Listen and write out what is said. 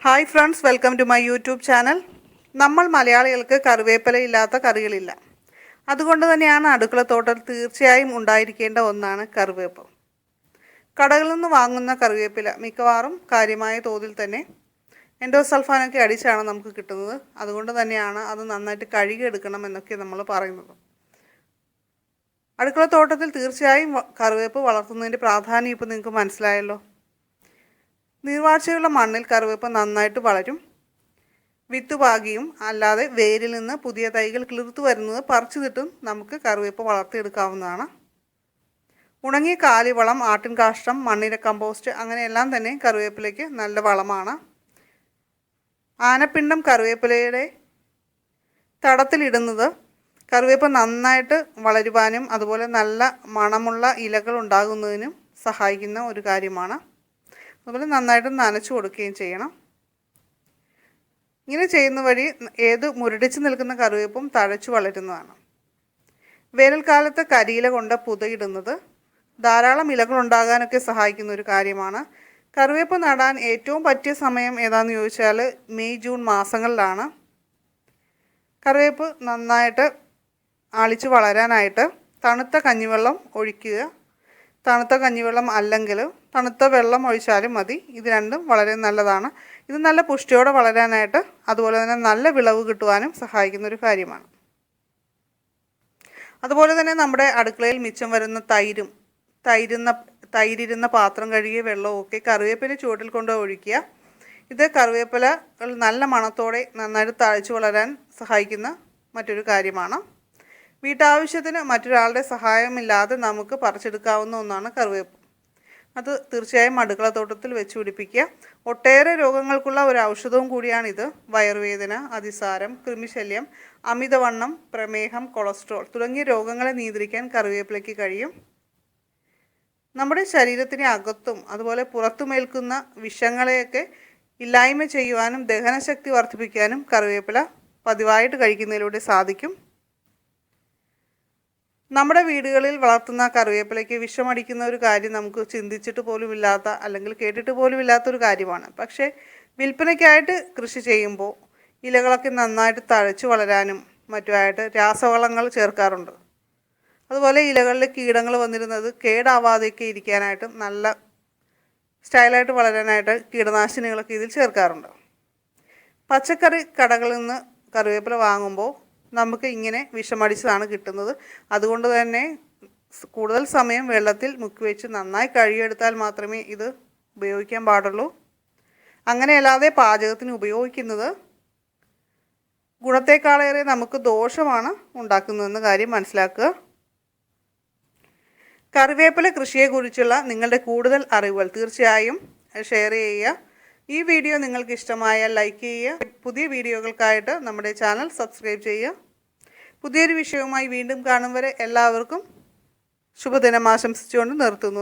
Hi friends, welcome to my YouTube channel. നമ്മൾ മലയാളികൾക്ക് കറിവേപ്പിലയില്ലാത്ത കറികളില്ല. അതുകൊണ്ട് തന്നെയാണ് അടുക്കളത്തോട്ടത്തിൽ തീർച്ചയായും ഉണ്ടായിരിക്കേണ്ട ഒന്നാണ് കറിവേപ്പ്. കടകളിൽ നിന്ന് വാങ്ങുന്ന കറിവേപ്പില മിക്കവാറും കാര്യമായ തോതിൽ തന്നെ എൻഡോസൾഫാനൊക്കെ അടിച്ചാണ് നമുക്ക് കിട്ടുന്നത്. അതുകൊണ്ട് തന്നെയാണ് അത് നന്നായിട്ട് കഴുകിയെടുക്കണം എന്നൊക്കെ നമ്മൾ പറയുന്നത്. അടുക്കളത്തോട്ടത്തിൽ തീർച്ചയായും കറിവേപ്പ് വളർത്തുന്നതിൻ്റെ പ്രാധാന്യം ഇപ്പോൾ നിങ്ങൾക്ക് മനസ്സിലായല്ലോ. നീർവാഴ്ചയുള്ള മണ്ണിൽ കറിവേപ്പ് നന്നായിട്ട് വളരും. വിത്തുപാകിയും അല്ലാതെ വേരിൽ നിന്ന് പുതിയ തൈകൾ കിളിർത്തു വരുന്നത് പറിച്ചിട്ടും നമുക്ക് കറിവേപ്പ് വളർത്തിയെടുക്കാവുന്നതാണ്. ഉണങ്ങിയ കാലിവളം, ആട്ടിൻ കാഷ്ടം, മണ്ണിര കമ്പോസ്റ്റ് അങ്ങനെയെല്ലാം തന്നെ കറിവേപ്പിലേക്ക് നല്ല വളമാണ്. ആനപ്പിണ്ടം കറിവേപ്പിലയുടെ തടത്തിലിടുന്നത് കറിവേപ്പ് നന്നായിട്ട് വളരുവാനും അതുപോലെ നല്ല മണമുള്ള ഇലകൾ ഉണ്ടാകുന്നതിനും സഹായിക്കുന്ന ഒരു കാര്യമാണ്. അതുപോലെ നന്നായിട്ട് നനച്ചു കൊടുക്കുകയും ചെയ്യണം. ഇങ്ങനെ ചെയ്യുന്ന വഴി ഏത് മുരടിച്ച് നിൽക്കുന്ന കറിവേപ്പും തഴച്ചു വളരുന്നതാണ്. വേനൽക്കാലത്ത് കരിയില കൊണ്ട് പുതയിടുന്നത് ധാരാളം ഇലകൾ ഉണ്ടാകാനൊക്കെ സഹായിക്കുന്ന ഒരു കാര്യമാണ്. കറിവേപ്പ് നടാൻ ഏറ്റവും പറ്റിയ സമയം ഏതാണെന്ന് ചോദിച്ചാൽ മെയ് ജൂൺ മാസങ്ങളിലാണ്. കറിവേപ്പ് നന്നായിട്ട് ആളിച്ച് വളരാനായിട്ട് തണുത്ത കഞ്ഞിവെള്ളം ഒഴിക്കുക. തണുത്ത കഞ്ഞിവെള്ളം അല്ലെങ്കിൽ തണുത്ത വെള്ളം ഒഴിച്ചാലും മതി. ഇത് രണ്ടും വളരെ നല്ലതാണ്. ഇത് നല്ല പുഷ്ടിയോടെ വളരാനായിട്ട് അതുപോലെ തന്നെ നല്ല വിളവ് കിട്ടുവാനും സഹായിക്കുന്ന ഒരു കാര്യമാണ്. അതുപോലെ തന്നെ നമ്മുടെ അടുക്കളയിൽ മിച്ചം വരുന്ന തൈരിരുന്ന പാത്രം കഴുകിയ വെള്ളവും ഒക്കെ കറിവേപ്പില ചുവട്ടിൽ കൊണ്ട് ഒഴിക്കുക. ഇത് കറിവേപ്പിലകൾ നല്ല മണത്തോടെ നന്നായിട്ട് തഴച്ചു വളരാൻ സഹായിക്കുന്ന മറ്റൊരു കാര്യമാണ്. വീട്ടാവശ്യത്തിന് മറ്റൊരാളുടെ സഹായമില്ലാതെ നമുക്ക് പറിച്ചെടുക്കാവുന്ന ഒന്നാണ് കറിവേപ്പ്. അത് തീർച്ചയായും അടുക്കളത്തോട്ടത്തിൽ വെച്ച് പിടിപ്പിക്കുക. ഒട്ടേറെ രോഗങ്ങൾക്കുള്ള ഒരു ഔഷധവും കൂടിയാണിത്. വയറുവേദന, അതിസാരം, കൃമിശല്യം, അമിതവണ്ണം, പ്രമേഹം, കൊളസ്ട്രോൾ തുടങ്ങിയ രോഗങ്ങളെ നിയന്ത്രിക്കാൻ കറിവേപ്പിലയ്ക്ക് കഴിയും. നമ്മുടെ ശരീരത്തിന് അകത്തും അതുപോലെ പുറത്തുമേൽക്കുന്ന വിഷങ്ങളെയൊക്കെ ഇല്ലായ്മ ചെയ്യുവാനും ദഹനശക്തി വർദ്ധിപ്പിക്കാനും കറിവേപ്പില പതിവായിട്ട് കഴിക്കുന്നതിലൂടെ സാധിക്കും. നമ്മുടെ വീടുകളിൽ വളർത്തുന്ന കറിവേപ്പിലയ്ക്ക് വിഷമടിക്കുന്ന ഒരു കാര്യം നമുക്ക് ചിന്തിച്ചിട്ട് പോലുമില്ലാത്ത അല്ലെങ്കിൽ കേട്ടിട്ട് പോലുമില്ലാത്തൊരു കാര്യമാണ്. പക്ഷേ വിൽപ്പനയ്ക്കായിട്ട് കൃഷി ചെയ്യുമ്പോൾ ഇലകളൊക്കെ നന്നായിട്ട് തഴച്ചു വളരാനും മറ്റുമായിട്ട് രാസവളങ്ങൾ ചേർക്കാറുണ്ട്. അതുപോലെ ഇലകളിൽ കീടങ്ങൾ വന്നിരുന്നത് കേടാവാതെയൊക്കെ ഇരിക്കാനായിട്ട് നല്ല സ്റ്റൈലായിട്ട് വളരാനായിട്ട് കീടനാശിനികളൊക്കെ ഇതിൽ ചേർക്കാറുണ്ട്. പച്ചക്കറി കടകളിൽ നിന്ന് കറിവേപ്പില വാങ്ങുമ്പോൾ നമുക്ക് ഇങ്ങനെ വിഷമടിച്ചതാണ് കിട്ടുന്നത്. അതുകൊണ്ട് തന്നെ കൂടുതൽ സമയം വെള്ളത്തിൽ മുക്കി വെച്ച് നന്നായി കഴുകിയെടുത്താൽ മാത്രമേ ഇത് ഉപയോഗിക്കാൻ പാടുള്ളൂ. അങ്ങനെയല്ലാതെ പാചകത്തിന് ഉപയോഗിക്കുന്നത് ഗുണത്തേക്കാളേറെ നമുക്ക് ദോഷമാണ് ഉണ്ടാക്കുന്നതെന്ന കാര്യം മനസ്സിലാക്കുക. കറിവേപ്പില കൃഷിയെക്കുറിച്ചുള്ള നിങ്ങളുടെ കൂടുതൽ അറിവുകൾ തീർച്ചയായും ഷെയർ ചെയ്യുക. ഈ വീഡിയോ നിങ്ങൾക്ക് ഇഷ്ടമായാൽ ലൈക്ക് ചെയ്യുക. പുതിയ വീഡിയോകൾക്കായിട്ട് നമ്മുടെ ചാനൽ സബ്സ്ക്രൈബ് ചെയ്യുക. പുതിയൊരു വിഷയവുമായി വീണ്ടും കാണും വരെ എല്ലാവർക്കും ശുഭദിനം ആശംസിച്ചുകൊണ്ട് നിർത്തുന്നു.